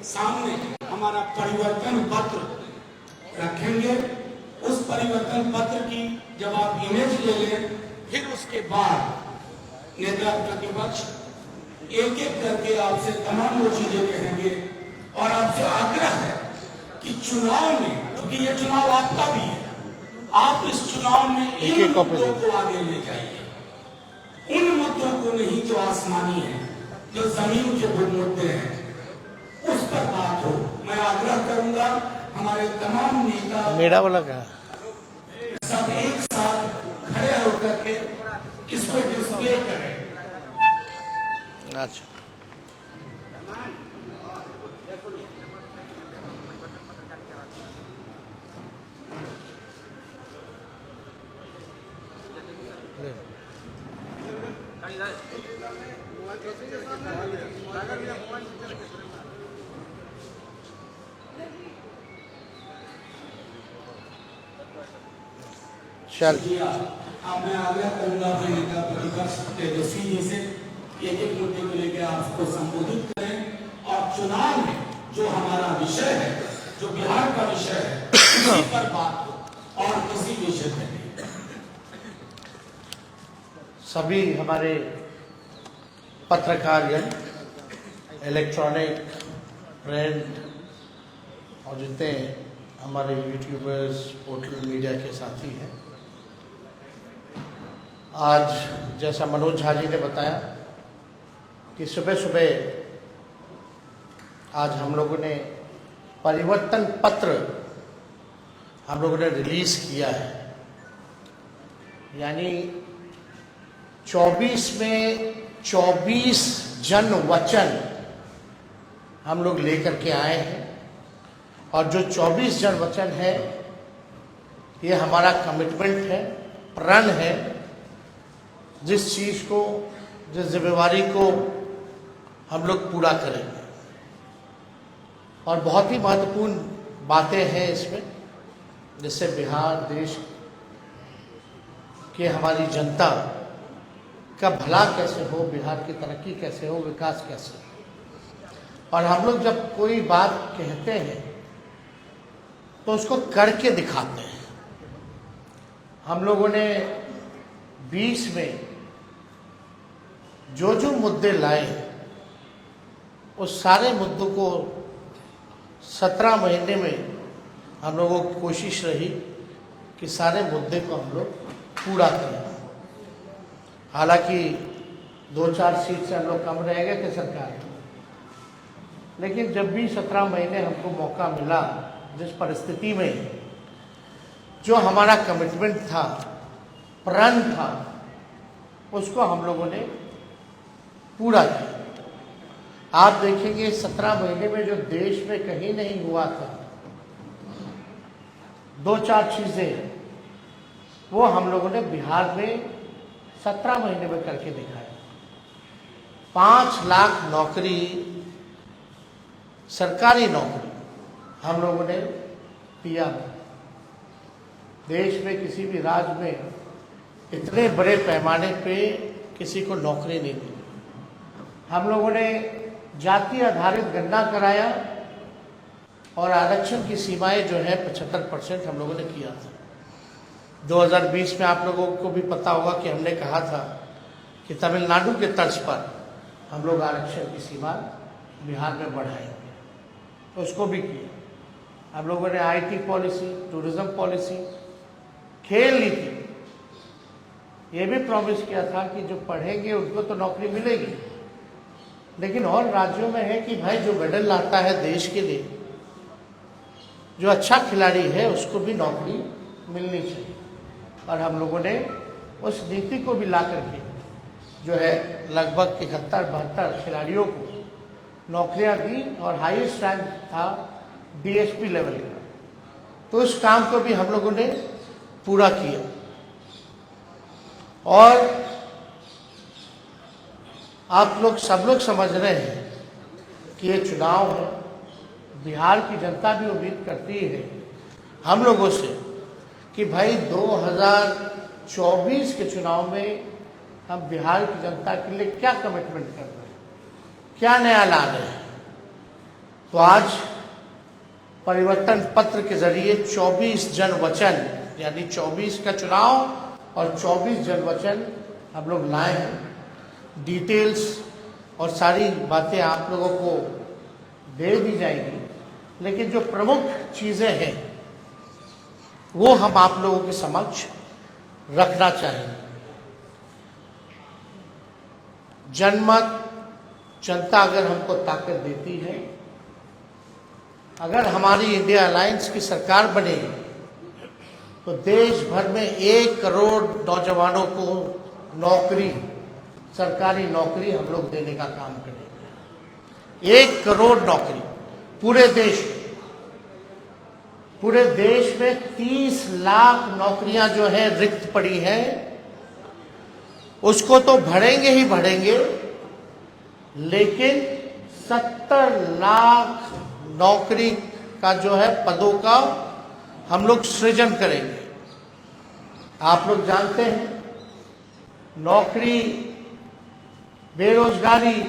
सामने हमारा परिवर्तन पत्र रखेंगे। उस परिवर्तन पत्र की जब आप इमेज ले लें, फिर उसके बाद नेता प्रतिपक्ष एक एक करके आपसे तमाम वो चीजें कहेंगे और आपसे आग्रह है कि चुनाव में, क्योंकि ये चुनाव आपका भी है, आप इस चुनाव में इन मुद्दों को आगे ले जाइए। उन मुद्दों को नहीं जो आसमानी है, जो जमीन के मुद्दे हैं, उस पर बात हो। मैं आग्रह करूंगा हमारे तमाम नेता मेरा वाला क्या सब एक साथ खड़े होकर के इसको डिस्प्ले करें। अच्छा चल मैं आग्रह करूंगा अपने नेता प्रतिपक्ष तेजस्वी जी से एक एक मुद्दे को लेकर आपको संबोधित करें और चुनाव में जो हमारा विषय है, जो बिहार का विषय है, उसी पर बात हो और किसी विषय पर नहीं। सभी हमारे पत्रकारगण, इलेक्ट्रॉनिक, प्रिंट और जितने हमारे यूट्यूबर्स, पोर्टल मीडिया के साथी हैं, आज जैसा मनोज झा जी ने बताया कि सुबह सुबह आज हम लोगों ने परिवर्तन पत्र हम लोगों ने रिलीज किया है। यानी 24 में 24 जन वचन हम लोग लेकर के आए हैं और जो 24 जन वचन है ये हमारा कमिटमेंट है, प्रण है, जिस चीज को, जिस जिम्मेवारी को हम लोग पूरा करेंगे। और बहुत ही महत्वपूर्ण बातें हैं इसमें, जिससे बिहार देश के हमारी जनता का भला कैसे हो, बिहार की तरक्की कैसे हो, विकास कैसे हो। और हम लोग जब कोई बात कहते हैं तो उसको करके दिखाते हैं। हम लोगों ने 20 में जो जो मुद्दे लाए उस सारे मुद्दों को 17 महीने में हम लोगों की कोशिश रही कि सारे मुद्दे को हम लोग पूरा करें। हालांकि 2-4 सीट से हम लोग कम रह गए थे सरकार में, लेकिन जब भी 17 महीने हमको मौका मिला, जिस परिस्थिति में जो हमारा कमिटमेंट था, प्रण था, उसको हम लोगों ने पूरा किया। आप देखेंगे 17 महीने में जो देश में कहीं नहीं हुआ था, 2-4 चीजें वो हम लोगों ने बिहार में 17 महीने में करके दिखाया। 5 लाख नौकरी, सरकारी नौकरी हम लोगों ने दिया। देश में किसी भी राज्य में इतने बड़े पैमाने पे किसी को नौकरी नहीं मिली। हम लोगों ने जाति आधारित गणना कराया और आरक्षण की सीमाएं जो है 75% हम लोगों ने किया था। 2020 में आप लोगों को भी पता होगा कि हमने कहा था कि तमिलनाडु के तर्ज पर हम लोग आरक्षण की सीमा बिहार में बढ़ाएंगे, तो उसको भी किया। हम लोगों ने आईटी पॉलिसी, टूरिज्म पॉलिसी, खेल नीति, ये भी प्रॉमिस किया था कि जो पढ़ेंगे उनको तो नौकरी मिलेगी, लेकिन और राज्यों में है कि भाई जो मेडल लाता है देश के लिए, जो अच्छा खिलाड़ी है, उसको भी नौकरी मिलनी चाहिए। और हम लोगों ने उस नीति को भी ला करके जो है लगभग 71-72 खिलाड़ियों को नौकरियां दी और हाईएस्ट रैंक था डीएसपी लेवल का। तो उस काम को भी हम लोगों ने पूरा किया। और आप लोग सब लोग समझ रहे हैं कि ये चुनाव है, बिहार की जनता भी उम्मीद करती है हम लोगों से कि भाई 2024 के चुनाव में हम बिहार की जनता के लिए क्या कमिटमेंट कर रहे हैं, क्या नया ला रहे हैं। तो आज परिवर्तन पत्र के जरिए 24 जन वचन, यानी 24 का चुनाव और 24 जन वचन हम लोग लाए हैं। डिटेल्स और सारी बातें आप लोगों को दे दी जाएगी, लेकिन जो प्रमुख चीज़ें हैं वो हम आप लोगों के समक्ष रखना चाहेंगे। जनमत, जनता अगर हमको ताकत देती है, अगर हमारी इंडिया अलायंस की सरकार बनेगी तो देश भर में 1 करोड़ नौजवानों को नौकरी, सरकारी नौकरी हम लोग देने का काम करेंगे। 1 करोड़ नौकरी पूरे देश में। पूरे देश में 30 लाख नौकरियां जो है रिक्त पड़ी हैं, उसको तो भरेंगे ही भरेंगे, लेकिन 70 लाख नौकरी का जो है पदों का हम लोग सृजन करेंगे। आप लोग जानते हैं नौकरी, बेरोजगारी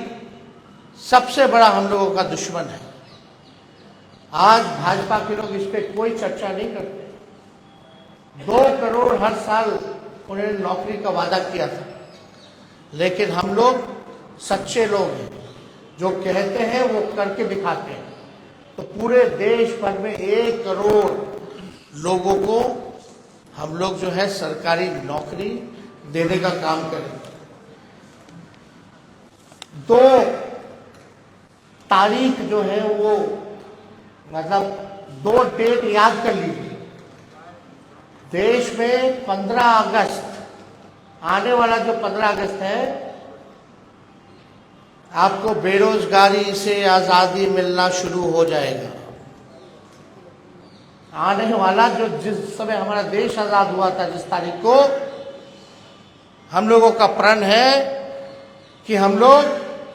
सबसे बड़ा हम लोगों का दुश्मन है। आज भाजपा के लोग इस पर कोई चर्चा नहीं करते। 2 करोड़ हर साल उन्होंने नौकरी का वादा किया था, लेकिन हम लोग सच्चे लोग हैं, जो कहते हैं वो करके दिखाते हैं। तो पूरे देश भर में 1 करोड़ लोगों को हम लोग जो है सरकारी नौकरी देने का काम करेंगे। 2 तारीख जो है वो, मतलब 2 डेट याद कर लीजिए। देश में 15 अगस्त, आने वाला जो 15 अगस्त है, आपको बेरोजगारी से आज़ादी मिलना शुरू हो जाएगा। आने वाला जो, जिस समय हमारा देश आज़ाद हुआ था, जिस तारीख को, हम लोगों का प्रण है कि हम लोग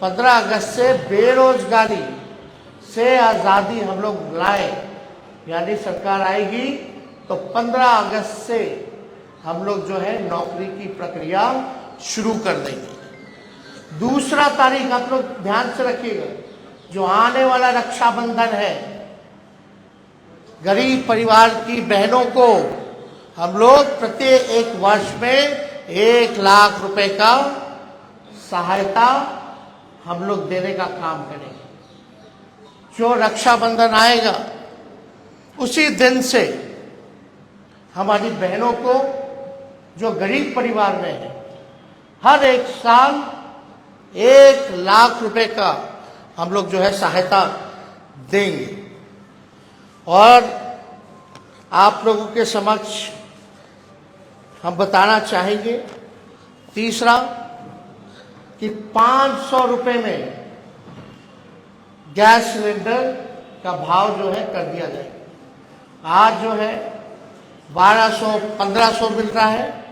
15 अगस्त से बेरोजगारी से आज़ादी हम लोग लाए। यानी सरकार आएगी तो 15 अगस्त से हम लोग जो है नौकरी की प्रक्रिया शुरू कर देंगे। दूसरा तारीख आप लोग ध्यान से रखिएगा, जो आने वाला रक्षाबंधन है, गरीब परिवार की बहनों को हम लोग प्रत्येक 1 वर्ष में 1 लाख रुपए का सहायता हम लोग देने का काम करेंगे। जो रक्षाबंधन आएगा उसी दिन से हमारी बहनों को, जो गरीब परिवार में है, हर 1 साल 1 लाख रुपए का हम लोग जो है सहायता देंगे। और आप लोगों के समक्ष हम बताना चाहेंगे, तीसरा, कि 500 रुपए में गैस सिलेंडर का भाव जो है कर दिया जाएगा। आज जो है 1200-1500 मिल रहा है।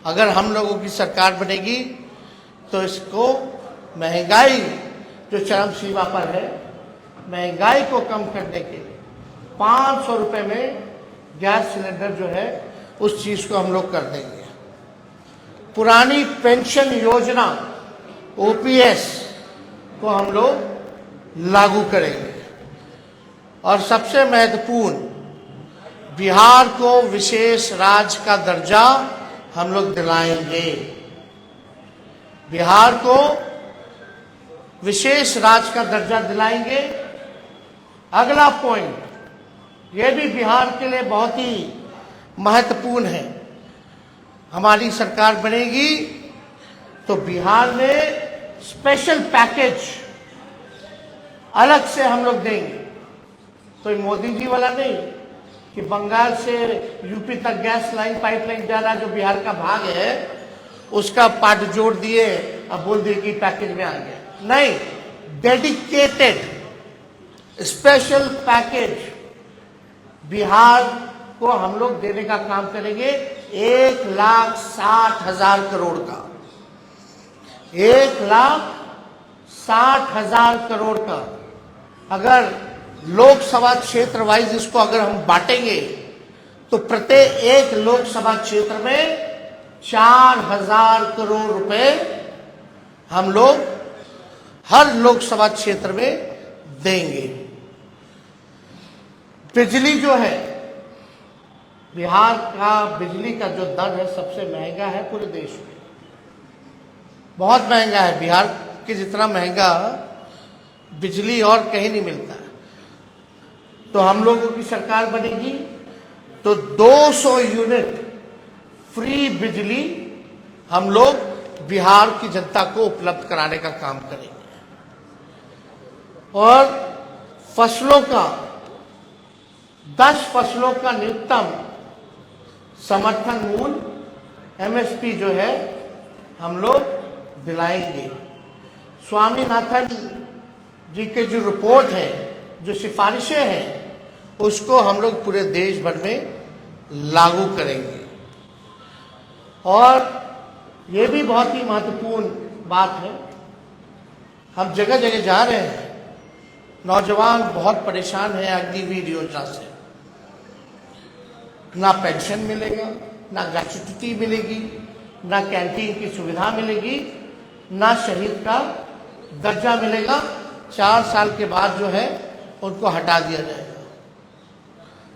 अगर हम लोगों की सरकार बनेगी तो इसको, महंगाई जो चरम सीमा पर है, महंगाई को कम करने के लिए 500 रुपए में गैस सिलेंडर जो है उस चीज़ को हम लोग कर देंगे। पुरानी पेंशन योजना OPS को हम लोग लागू करेंगे। और सबसे महत्वपूर्ण, बिहार को विशेष राज्य का दर्जा हम लोग दिलाएंगे। बिहार को विशेष राज्य का दर्जा दिलाएंगे। अगला पॉइंट, यह भी बिहार के लिए बहुत ही महत्वपूर्ण है। हमारी सरकार बनेगी तो बिहार में स्पेशल पैकेज अलग से हम लोग देंगे। तो मोदी जी वाला नहीं कि बंगाल से यूपी तक गैस लाइन, पाइपलाइन जा रहा, जो बिहार का भाग है, उसका पार्ट जोड़ दिए, अब बोल दिए कि पैकेज में आ गया। नहीं, डेडिकेटेड स्पेशल पैकेज बिहार को हम लोग देने का काम करेंगे। 1,60,000 करोड़ का, 1,60,000 करोड़ का। अगर लोकसभा क्षेत्र वाइज इसको अगर हम बांटेंगे तो प्रत्येक 1 लोकसभा क्षेत्र में 4,000 करोड़ रुपए हम लोग हर लोकसभा क्षेत्र में देंगे। बिजली जो है, बिहार का बिजली का जो दर है सबसे महंगा है पूरे देश में, बहुत महंगा है। बिहार के जितना महंगा बिजली और कहीं नहीं मिलता है। तो हम लोगों की सरकार बनेगी तो 200 यूनिट फ्री बिजली हम लोग बिहार की जनता को उपलब्ध कराने का काम करेंगे। और फसलों का 10 फसलों का न्यूनतम समर्थन मूल्य एमएसपी जो है हम लोग दिलाएंगे। स्वामीनाथन जी के जो रिपोर्ट है, जो सिफारिशें हैं, उसको हम लोग पूरे देश भर में लागू करेंगे। और ये भी बहुत ही महत्वपूर्ण बात है, हम जगह जगह जा रहे हैं, नौजवान बहुत परेशान हैं अग्निवीर योजना से। ना पेंशन मिलेगा, ना ग्रेच्युटी मिलेगी, ना कैंटीन की सुविधा मिलेगी, ना शहीद का दर्जा मिलेगा। 4 साल के बाद जो है उनको हटा दिया जाएगा।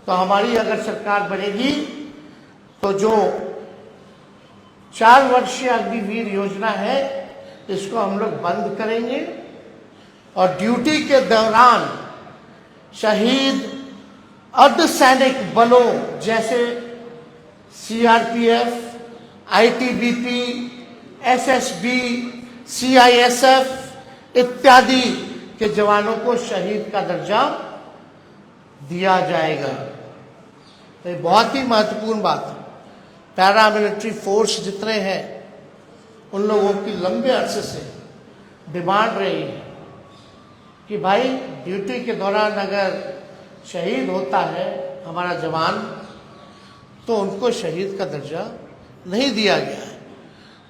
तो हमारी अगर सरकार बनेगी तो जो 4 वर्षीय अग्निवीर योजना है इसको हम लोग बंद करेंगे और ड्यूटी के दौरान शहीद अर्धसैनिक बलों जैसे सीआरपीएफ, आईटीबीपी, एसएसबी, सीआईएसएफ इत्यादि के जवानों को शहीद का दर्जा दिया जाएगा। तो ये बहुत ही महत्वपूर्ण बात है। पैरामिलिट्री फोर्स जितने हैं उन लोगों की लंबे अरसे से डिमांड रही है कि भाई ड्यूटी के दौरान अगर शहीद होता है हमारा जवान तो उनको शहीद का दर्जा नहीं दिया गया है।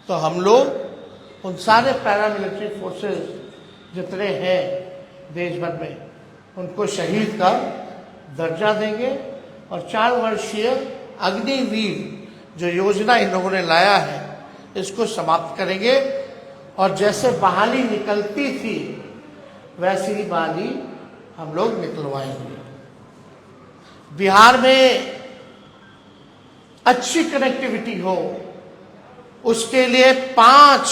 तो हम लोग उन सारे पैरामिलिट्री फोर्सेस जितने हैं देश भर में उनको शहीद का दर्जा देंगे और 4 वर्षीय अग्निवीर जो योजना इन लोगों ने लाया है इसको समाप्त करेंगे। और जैसे बहाली निकलती थी वैसी ही बहाली हम लोग निकलवाएंगे। बिहार में अच्छी कनेक्टिविटी हो उसके लिए 5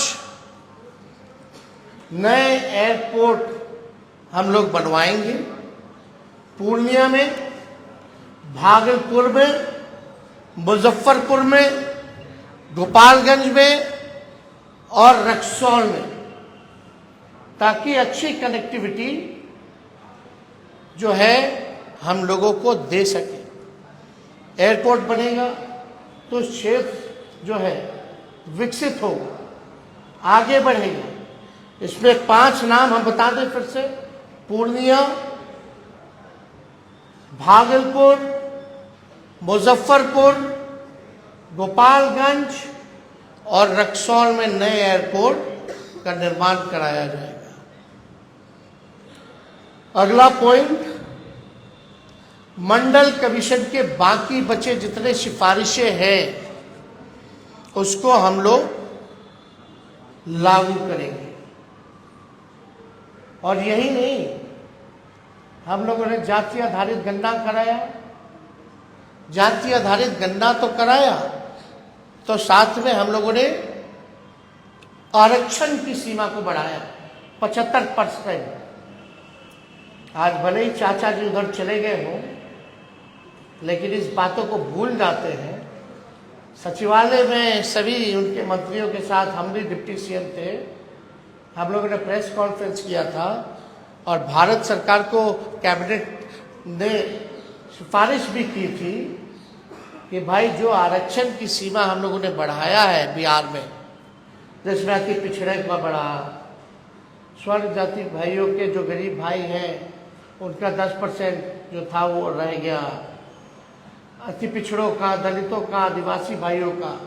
नए एयरपोर्ट हम लोग बनवाएंगे। पूर्णिया में, भागलपुर में, मुजफ्फरपुर में, गोपालगंज में और रक्सौल में, ताकि अच्छी कनेक्टिविटी जो है हम लोगों को दे सके। एयरपोर्ट बनेगा तो क्षेत्र जो है विकसित होगा, आगे बढ़ेगा। इसमें 5 नाम हम बता दें फिर से: पूर्णिया, भागलपुर, मुजफ्फरपुर, गोपालगंज और रक्सौल में नए एयरपोर्ट का निर्माण कराया जाएगा। अगला पॉइंट, मंडल कमीशन के बाकी बचे जितने सिफारिशें हैं उसको हम लोग लागू करेंगे। और यही नहीं, हम लोगों ने जाति आधारित गणना कराया। जाति आधारित गणना तो कराया, तो साथ में हम लोगों ने आरक्षण की सीमा को बढ़ाया 75%। आज भले ही चाचा जी उधर चले गए हों, लेकिन इस बातों को भूल जाते हैं। सचिवालय में सभी उनके मंत्रियों के साथ, हम भी डिप्टी सीएम थे, हम लोगों ने प्रेस कॉन्फ्रेंस किया था और भारत सरकार को कैबिनेट ने सिफारिश भी की थी कि भाई जो आरक्षण की सीमा हम लोगों ने बढ़ाया है बिहार में, जिसमें अति पिछड़े का बढ़ा, स्वर्ण जाति भाइयों के जो गरीब भाई हैं उनका 10% जो था वो रह गया, अति पिछड़ों का, दलितों का, आदिवासी भाइयों का,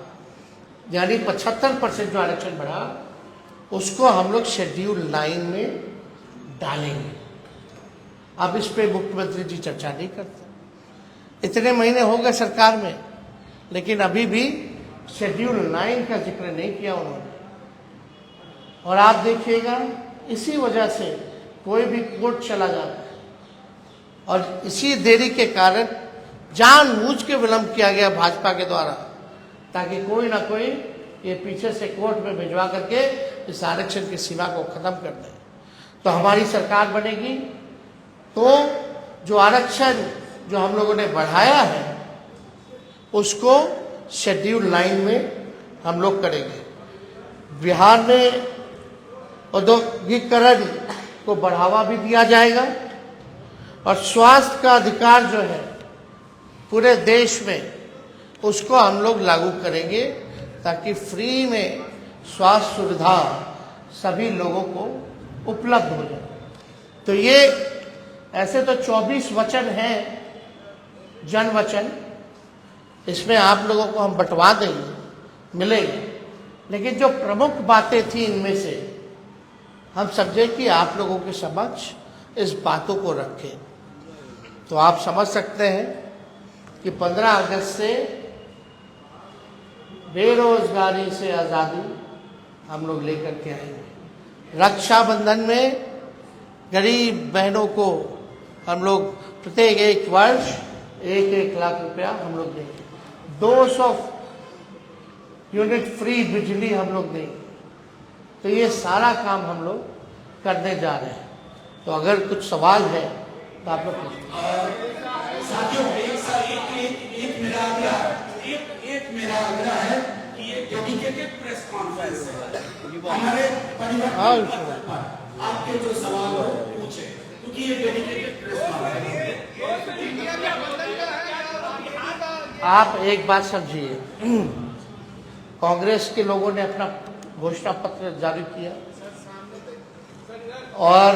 यानी 75% जो आरक्षण बढ़ा उसको हम लोग शेड्यूल 9 में डालेंगे। अब इस पे मुख्यमंत्री जी चर्चा नहीं करते। इतने महीने हो गए सरकार में, लेकिन अभी भी शेड्यूल 9 का जिक्र नहीं किया उन्होंने। और आप देखिएगा, इसी वजह से कोई भी कोर्ट चला जाता है और इसी देरी के कारण जानबूझ के विलंब किया गया भाजपा के द्वारा, ताकि कोई ना कोई ये पीछे से कोर्ट में भिजवा करके इस आरक्षण की सीमा को खत्म कर दे। तो हमारी सरकार बनेगी तो जो आरक्षण जो हम लोगों ने बढ़ाया है उसको शेड्यूल 9 में हम लोग करेंगे। बिहार में औद्योगिकरण को बढ़ावा भी दिया जाएगा और स्वास्थ्य का अधिकार जो है पूरे देश में उसको हम लोग लागू करेंगे, ताकि फ्री में स्वास्थ्य सुविधा सभी लोगों को उपलब्ध हो जाए। तो ये ऐसे तो 24 वचन हैं, जन वचन, इसमें आप लोगों को हम बंटवा देंगे, मिलेंगे, लेकिन जो प्रमुख बातें थी इनमें से हम समझे कि आप लोगों के समक्ष इस बातों को रखें। तो आप समझ सकते हैं कि 15 अगस्त से बेरोजगारी से आज़ादी हम लोग लेकर के आएंगे। रक्षाबंधन में गरीब बहनों को हम लोग प्रत्येक एक वर्ष 1-1 लाख रुपया हम लोग देंगे। 200 यूनिट फ्री बिजली हम लोग देंगे। तो ये सारा काम हम लोग करने जा रहे हैं। तो अगर कुछ सवाल है तो आप लोग साथियों, एक मेरा आग्रह है कि ये डेडिकेटेड प्रेस कॉन्फ्रेंस है, हमारे परिवार आपके जो सवाल हो पूछे, क्योंकि ये डेडिकेटेड प्रेस कॉन्फ्रेंस है। आप एक बात समझिए, कांग्रेस के लोगों ने अपना घोषणा पत्र जारी किया और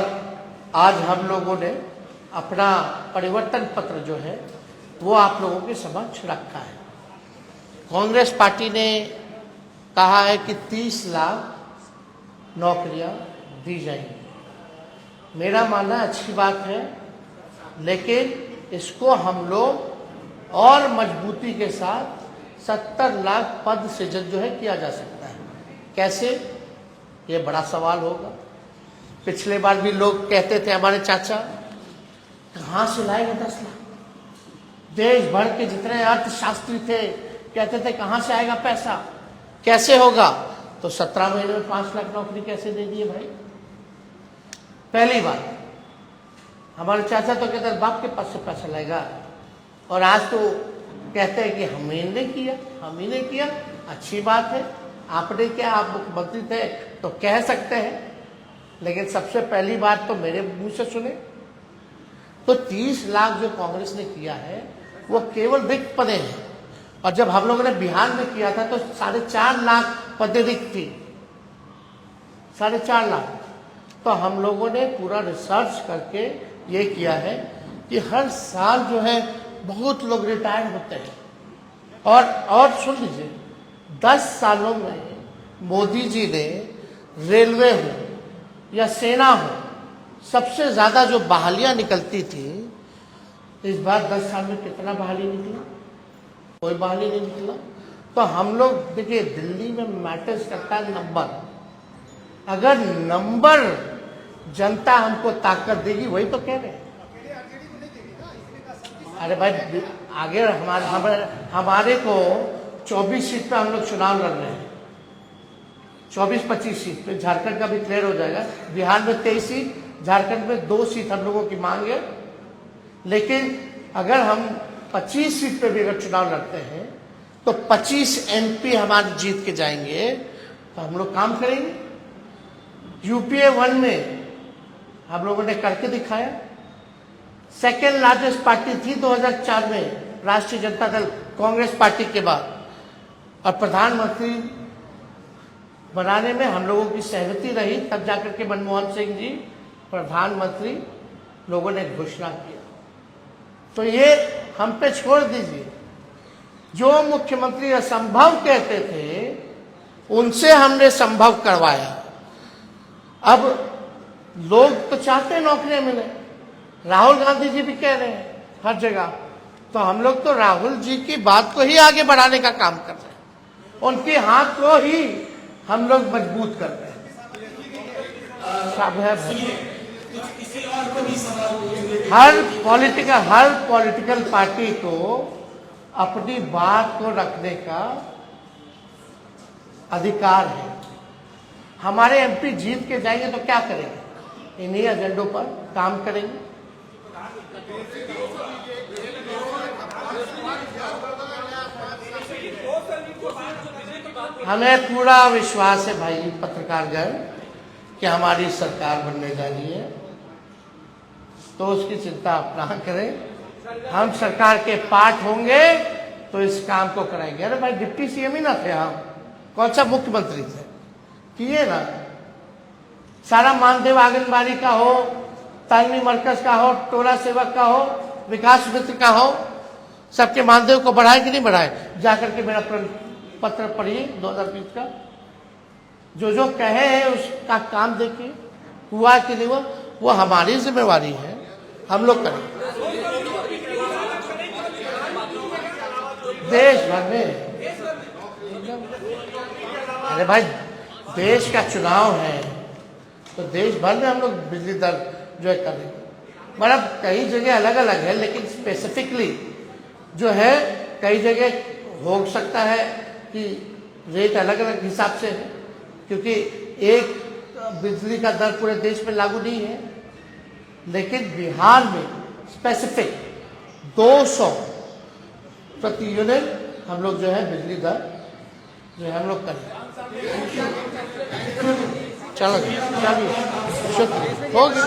आज हम लोगों ने अपना परिवर्तन पत्र जो है वो आप लोगों के समक्ष रखा है। कांग्रेस पार्टी ने कहा है कि 30 लाख नौकरियां दी जाएंगी। मेरा मानना अच्छी बात है, लेकिन इसको हम लोग और मजबूती के साथ 70 लाख पद सृजन जो है किया जा सकता है। कैसे, ये बड़ा सवाल होगा। पिछले बार भी लोग कहते थे, हमारे चाचा, कहाँ से लाएंगे 10 लाख? देश भर के जितने अर्थशास्त्री थे कहते थे कहाँ से आएगा पैसा, कैसे होगा? तो 17 महीने में 5 लाख नौकरी कैसे दे दिए भाई? पहली बात, हमारे चाचा तो कहते बाप के पास से पैसा लाएगा, और आज तो कहते हैं कि हम ही ने किया, हम ही ने किया। अच्छी बात है, आपने क्या, आप मुख्यमंत्री थे तो कह सकते हैं, लेकिन सबसे पहली बात तो मेरे मुंह से सुने। तो 30 लाख जो कांग्रेस ने किया है वो केवल रिक्त पदें हैं, और जब हम लोगों ने बिहार में किया था तो 4.5 लाख पदें रिक्त थी, 4.5 लाख। तो हम लोगों ने पूरा रिसर्च करके ये किया है कि हर साल जो है बहुत लोग रिटायर होते हैं। और सुन लीजिए, 10 सालों में मोदी जी ने रेलवे हो या सेना हो, सबसे ज्यादा जो बहालियां निकलती थी, इस बार 10 साल में कितना बहाली निकला? कोई बहाली नहीं निकला। तो हम लोग देखिए, दिल्ली में मैटर्स करता है नंबर। अगर नंबर जनता हमको ताकत देगी, वही तो कह रहे हैं। अरे भाई, आगे हमारे को 24 सीट पे हम लोग चुनाव लड़ रहे हैं, 24-25 सीट पे। झारखंड का भी क्लियर हो जाएगा। बिहार में 23 सीट, झारखंड में 2 सीट हम लोगों की मांग है। लेकिन अगर हम 25 सीट पे भी अगर चुनाव लड़ते हैं तो 25 MP हमारे जीत के जाएंगे, तो हम लोग काम करेंगे। यूपीए 1 में हम लोगों ने करके दिखाया। सेकेंड लार्जेस्ट पार्टी थी 2004 में राष्ट्रीय जनता दल, कांग्रेस पार्टी के बाद, और प्रधानमंत्री बनाने में हम लोगों की सहमति रही, तब जाकर के मनमोहन सिंह जी प्रधानमंत्री लोगों ने घोषणा किया। तो ये हम पे छोड़ दीजिए, जो मुख्यमंत्री असंभव कहते थे उनसे हमने संभव करवाया। अब लोग तो चाहते हैं नौकरियां मिले, राहुल गांधी जी भी कह रहे हैं हर जगह। तो हम लोग तो राहुल जी की बात को ही आगे बढ़ाने का काम कर रहे हैं, उनके हाथ को ही हम लोग मजबूत कर रहे हैं। किसी और को भी सवाल पूछेंगे। हर पॉलिटिकल पार्टी को अपनी बात को रखने का अधिकार है। हमारे एमपी जीत के जाएंगे तो क्या करेंगे? इन्हीं एजेंडों पर काम करेंगे। हमें पूरा विश्वास है भाई पत्रकारगण कि हमारी सरकार बनने जा रही है, तो उसकी चिंता आप ना करें। हम सरकार के पार्ट होंगे तो इस काम को कराएंगे। अरे भाई डिप्टी सीएम ही ना थे हम, कौन सा मुख्यमंत्री थे? किए ना। सारा मानदेव आंगनबाड़ी का हो, तालमी मरकज का हो, टोला सेवक का हो, विकास मित्र का हो, सबके मानदेव को बढ़ाए कि नहीं बढ़ाए? जाकर के मेरा पत्र पढ़िए 2020 का, जो जो कहे हैं उसका काम देखिए, हुआ कि नहीं हुआ। वो हमारी जिम्मेवारी है, हम लोग करें। देश भर में, अरे भाई देश का चुनाव है तो देश भर में हम लोग बिजली दर जो है करेंगे। मतलब कई जगह अलग अलग है, लेकिन स्पेसिफिकली जो है कई जगह हो सकता है कि रेट अलग अलग हिसाब से है, क्योंकि एक बिजली का दर पूरे देश में लागू नहीं है। लेकिन बिहार में स्पेसिफिक 200 प्रति यूनिट हम लोग जो है बिजली दर जो है हम लोग करें। चलो चलिए, शुक्रिया, हो गया।